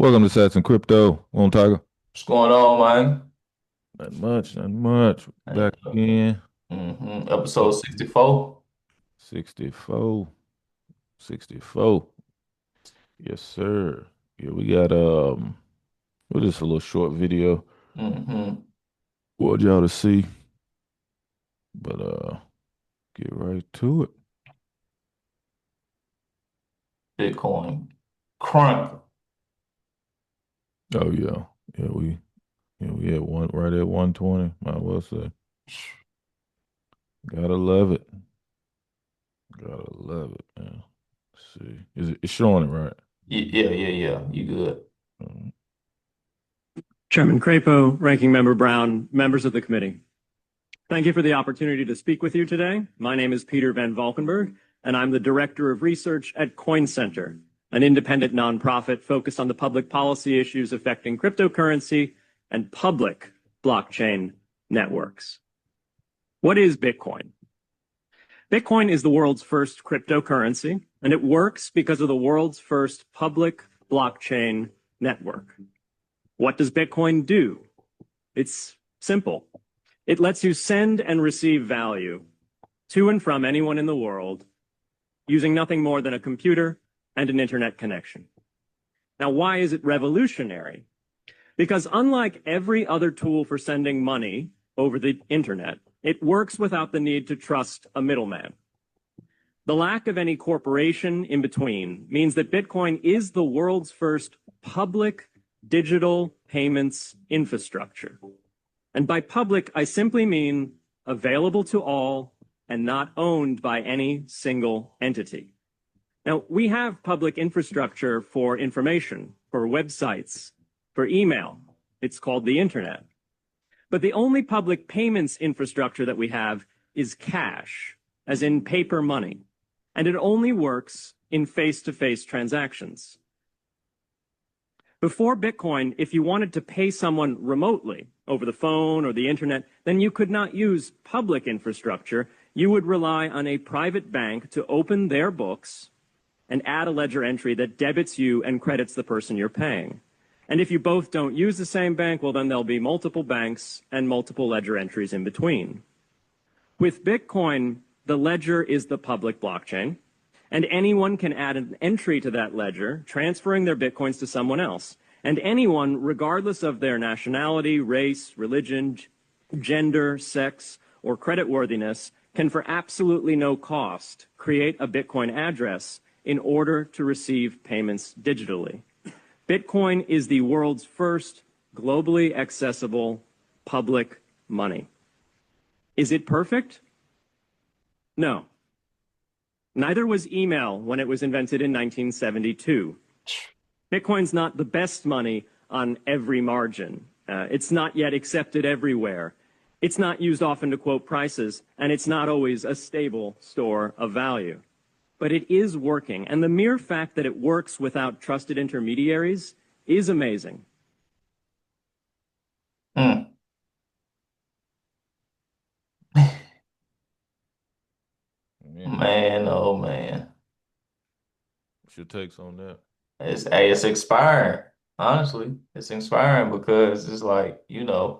Welcome to Sats and Crypto. On Tiger. What's going on, man? Not much, not much. Hey, Back again. Episode Uh, 64. 64. 64. Yes, sir. Yeah, we got well, just a little short video. Mm-hmm. Want y'all to see. But get right to it. Bitcoin. Crunk. Oh yeah. Yeah, we had one right at 120. Might well say. Gotta love it. Gotta love it, man. Let's see. It's showing it right? Yeah. You good? Um, Chairman Crapo, Ranking Member Brown, members of the committee. Thank you for the opportunity to speak with you today. My name is Peter Van Valkenburg, and I'm the Director of Research at Coin Center, an independent nonprofit focused on the public policy issues affecting cryptocurrency and public blockchain networks. What is Bitcoin? Bitcoin is the world's first cryptocurrency, and it works because of the world's first public blockchain network. What does Bitcoin do? It's simple. It lets you send and receive value to and from anyone in the world using nothing more than a computer and an internet connection. Now, why is it revolutionary? Because unlike every other tool for sending money over the internet, it works without the need to trust a middleman. The lack of any corporation in between means that Bitcoin is the world's first public digital payments infrastructure. And by public, I simply mean available to all and not owned by any single entity. Now, we have public infrastructure for information, for websites, for email. It's called the internet. But the only public payments infrastructure that we have is cash, as in paper money. And it only works in face-to-face transactions. Before Bitcoin, if you wanted to pay someone remotely over the phone or the internet, then you could not use public infrastructure. You would rely on a private bank to open their books and add a ledger entry that debits you and credits the person you're paying. And if you both don't use the same bank, well, then there'll be multiple banks and multiple ledger entries in between. With Bitcoin, the ledger is the public blockchain, and anyone can add an entry to that ledger, transferring their Bitcoins to someone else. And anyone, regardless of their nationality, race, religion, gender, sex, or creditworthiness, can for absolutely no cost create a Bitcoin address in order to receive payments digitally. Bitcoin is the world's first globally accessible public money. Is it perfect? No. Neither was email when it was invented in 1972. Bitcoin's not the best money on every margin. It's not yet accepted everywhere. It's not used often to quote prices, and it's not always a stable store of value. But it is working, and the mere fact that it works without trusted intermediaries is amazing. Mm. yeah. Man, oh man. What's your takes on that? It's expiring. Honestly, it's inspiring because it's like, the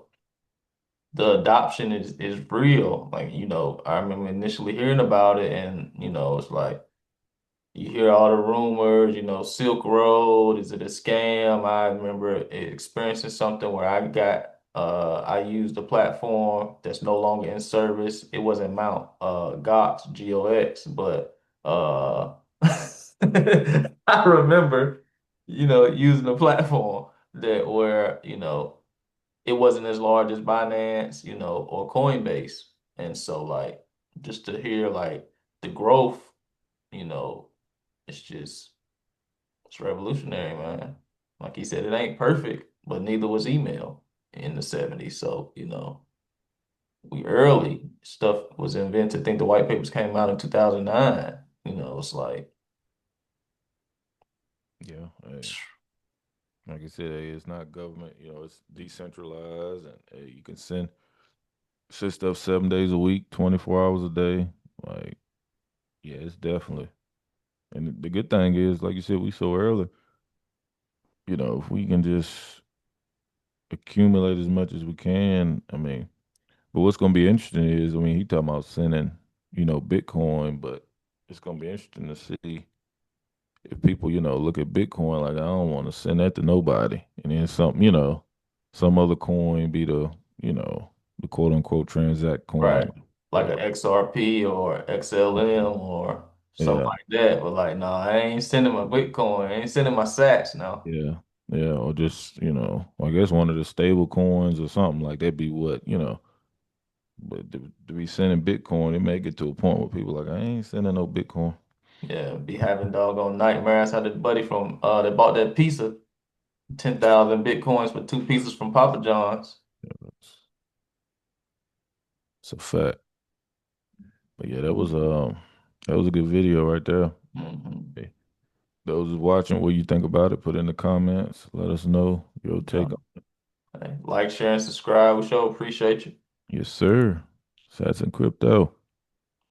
adoption is real. Like, I remember initially hearing about it and, it's like you hear all the rumors, Silk Road, is it a scam? I remember experiencing something where I used a platform that's no longer in service. It wasn't Mount Gox, GOX, but I remember, using a platform that where, it wasn't as large as Binance, or Coinbase. And so like just to hear like the growth, you know, it's revolutionary, man. Like he said, it ain't perfect, but neither was email in the 70s. So, we early stuff was invented. I think the white papers came out in 2009. It's like, Yeah. Hey. Like I said, hey, it's not government, it's decentralized and hey, you can send stuff 7 days a week, 24 hours a day. Like, yeah, it's definitely. And the good thing is, like you said, we so early. if we can just accumulate as much as we can, I mean, but what's going to be interesting is, I mean, he talking about sending, Bitcoin, but it's going to be interesting to see if people, look at Bitcoin like, I don't want to send that to nobody. And then some other coin be the quote unquote transact Right. coin. Like Yeah. a XRP or XLM or something Yeah. like that. But like, no, I ain't sending my Bitcoin. I ain't sending my Sats now. Yeah. Yeah. Or just, I guess one of the stable coins or something like that be what, but to be sending Bitcoin, it may get to a point where people like, I ain't sending no Bitcoin. Yeah, be having doggone nightmares. Had a buddy from that bought that pizza, 10,000 Bitcoins for two pizzas from Papa John's. It's a fact. But yeah, that was a good video right there. Hmm. Hey, those watching, what you think about it, put in the comments. Let us know your Yeah. take on it. Hey, like, share, and subscribe. We sure appreciate you. Yes, sir. Sats and crypto.